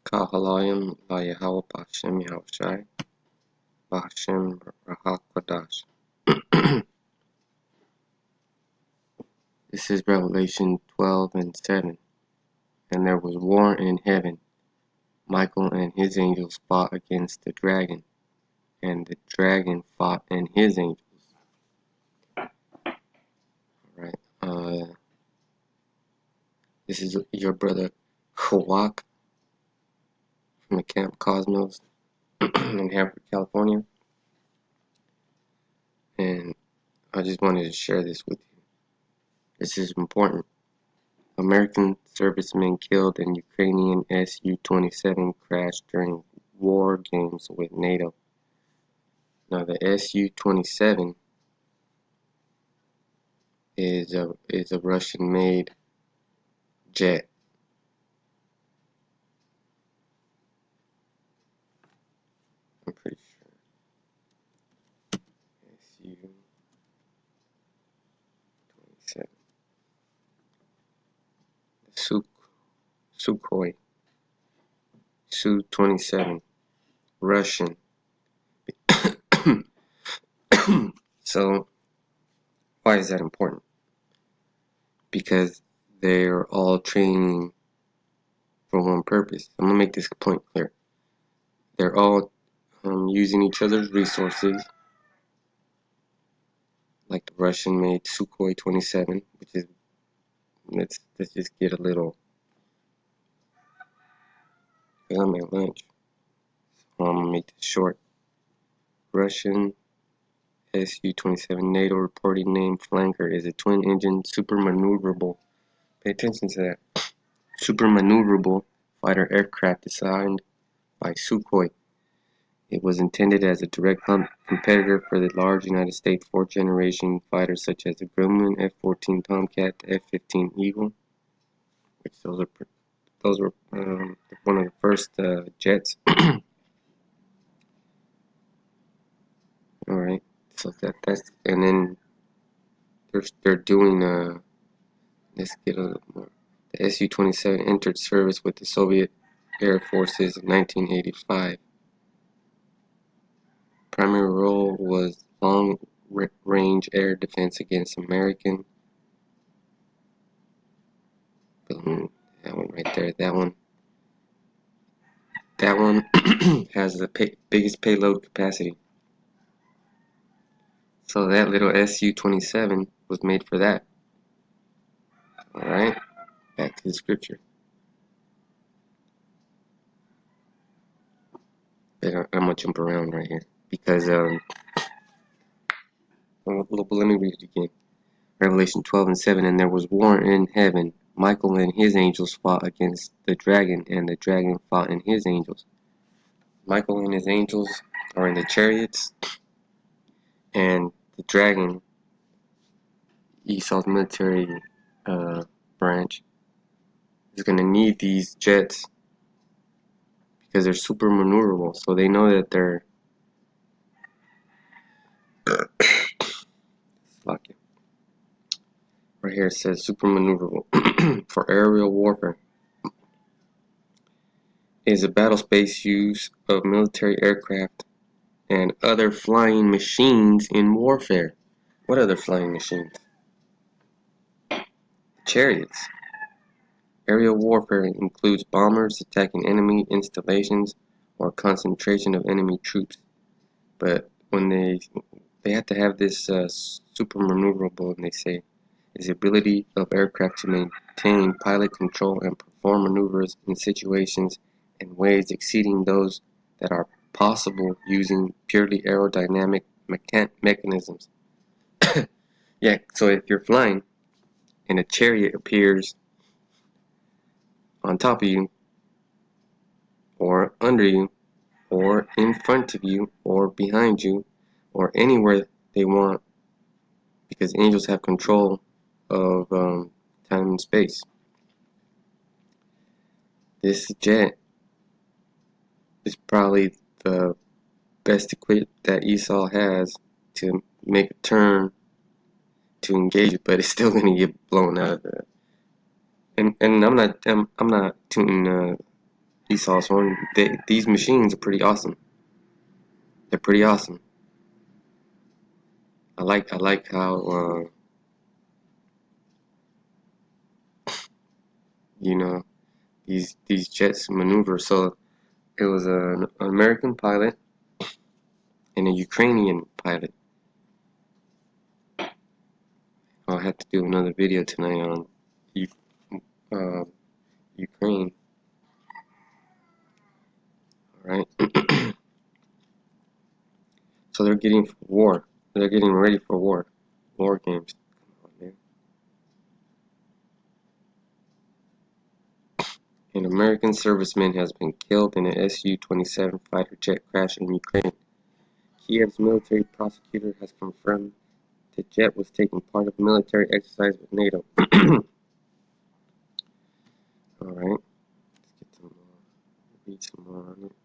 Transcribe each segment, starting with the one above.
Kahalayim Layahawa Bashem Yahushai Bashem Rahakwadash. This is Revelation 12 and 7. And there was war in heaven. Michael and his angels fought against the dragon, and the dragon fought and his angels. Alright, this is your brother Hawak from the Camp Cosmos in Hanford, California. And I just wanted to share this with you. This is important. American servicemen killed in Ukrainian Su-27 crash during war games with NATO. Now the Su-27 is a Russian-made jet. I'm pretty sure. Su-27. Sukhoi. Su-27. Russian. So why is that important? Because they're all training for one purpose. I'm gonna make this point clear. They're all using each other's resources, like the Russian-made Sukhoi 27, which is let's just get a little. Cause I'm at lunch, so I'm gonna make this short. Russian Su-27 NATO reporting name Flanker is a twin-engine super maneuverable. Pay attention to that. Super maneuverable fighter aircraft designed by Sukhoi. It was intended as a direct competitor for the large United States fourth-generation fighters such as the Grumman F-14 Tomcat, the F-15 Eagle, which those were one of the first jets. All right, so that's and then they're doing let's get a little more. The Su-27 entered service with the Soviet Air Forces in 1985. Primary role was long-range air defense against American. Boom, that one right there. That one has the biggest payload capacity. So that little Su-27 was made for that. Alright, back to the scripture. But I'm gonna jump around right here because let me read it again. Revelation 12 and 7. And there was war in heaven. Michael and his angels fought against the dragon, and the dragon fought and his angels. Michael and his angels are in the chariots, and the dragon, Esau's military branch, is going to need these jets because they're super maneuverable. So they know that they're fuck it. Right here it says super maneuverable for aerial warfare. It is a battle space use of military aircraft and other flying machines in warfare. What other flying machines? Chariots. Aerial warfare includes bombers attacking enemy installations or concentration of enemy troops. But when they have to have this super maneuverable, and they say is the ability of aircraft to maintain pilot control and perform maneuvers in situations and ways exceeding those that are possible using purely aerodynamic mechanisms. Yeah, so if you're flying and a chariot appears on top of you, or under you, or in front of you, or behind you, or anywhere they want, because angels have control of time and space. This jet is probably the best equipped that Esau has to make a turn to engage it, but it's still gonna get blown out of the. And I'm not tooting Esau's horn. These machines are pretty awesome. They're pretty awesome. I like how you know these jets maneuver. So it was an American pilot and a Ukrainian pilot. I'll have to do another video tonight on uh, Ukraine. All right. So they're getting for war. They're getting ready for war. War games. Come on, man. An American serviceman has been killed in a Su-27 fighter jet crash in Ukraine. Kiev's military prosecutor has confirmed the jet was taking part of a military exercise with NATO. Alright, let's get some more, read some more on it.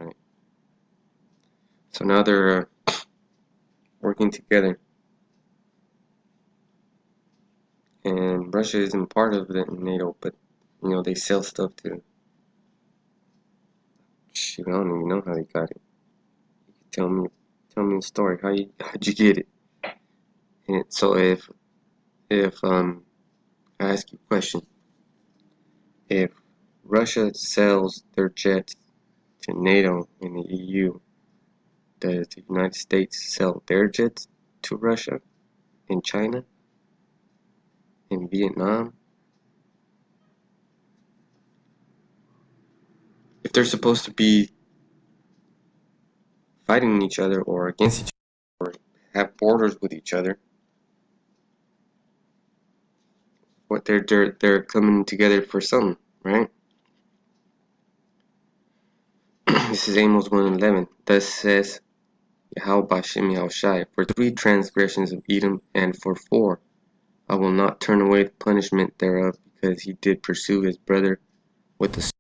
Alright, so now they're working together, and Russia isn't part of the NATO, but you know, they sell stuff to, shoot, I don't even know how they got it. You can tell me a story, how'd you get it? And so if I ask you a question, if Russia sells their jets to NATO and the EU, does the United States sell their jets to Russia and China and Vietnam? If they're supposed to be fighting each other or against each other or have borders with each other, what they're coming together for something, right? This is Amos 1:11. Thus says Yahweh Bashem Yahushai, for 3 transgressions of Edom, and for 4, I will not turn away the punishment thereof, because he did pursue his brother with the sword,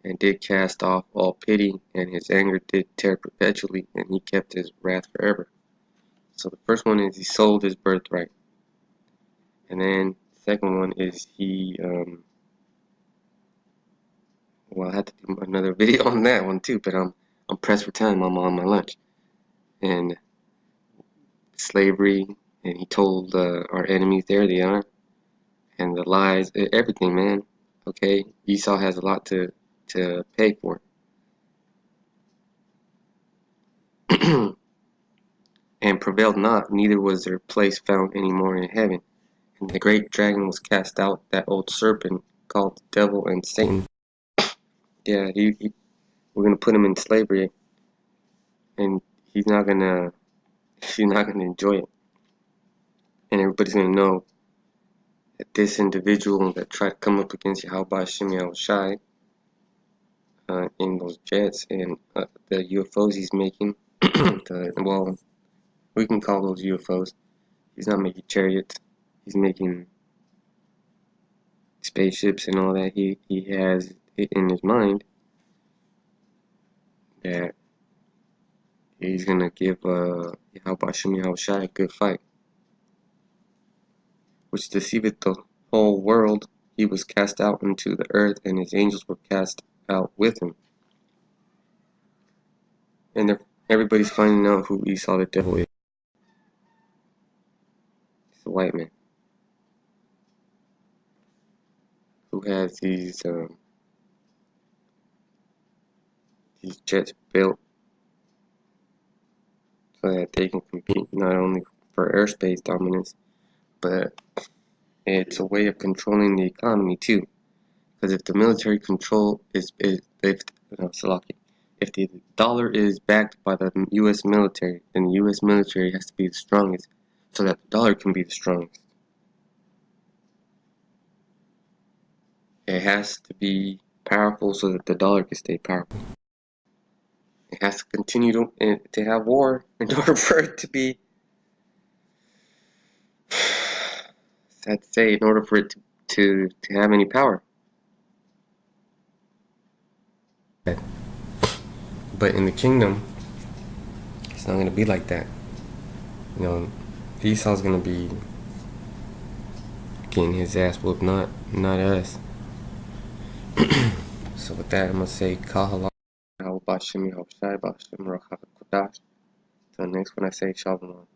and did cast off all pity, and his anger did tear perpetually, and he kept his wrath forever. So the first one is he sold his birthright, and then the second one is he well, I have to do another video on that one too, but I'm pressed for time. I'm on my lunch, and slavery, and he told our enemies there they are, and the lies, everything, man. Okay, Esau has a lot to pay for. And prevailed not, neither was their place found any more in heaven. And the great dragon was cast out, that old serpent called the devil and Satan. Yeah, we're gonna put him in slavery, and he's not gonna enjoy it. And everybody's gonna know that this individual that tried to come up against Yahweh Shimei Shai in those jets and the UFOs he's making, well, we can call those UFOs. He's not making chariots. He's making spaceships and all that. He has it in his mind that he's gonna give Yahweh Shimei Shai a good fight, which deceiveth the whole world. He was cast out into the earth, and his angels were cast out with him. And everybody's finding out who Esau the devil is. He's a white man who has these jets built so that they can compete not only for airspace dominance, but it's a way of controlling the economy too. Because if the military control if the dollar is backed by the U.S. military, then the U.S. military has to be the strongest, so that the dollar can be the strongest. It has to be powerful so that the dollar can stay powerful. It has to continue to have war in order for it to be, sad to say, in order for it to have any power. But in the kingdom, it's not going to be like that. You know, Esau's going to be getting his ass whooped, not us. So with that, I'm gonna say Kahala, Bashimi Hoshai, Bashim Rachakodash. Till next when I say Shalom.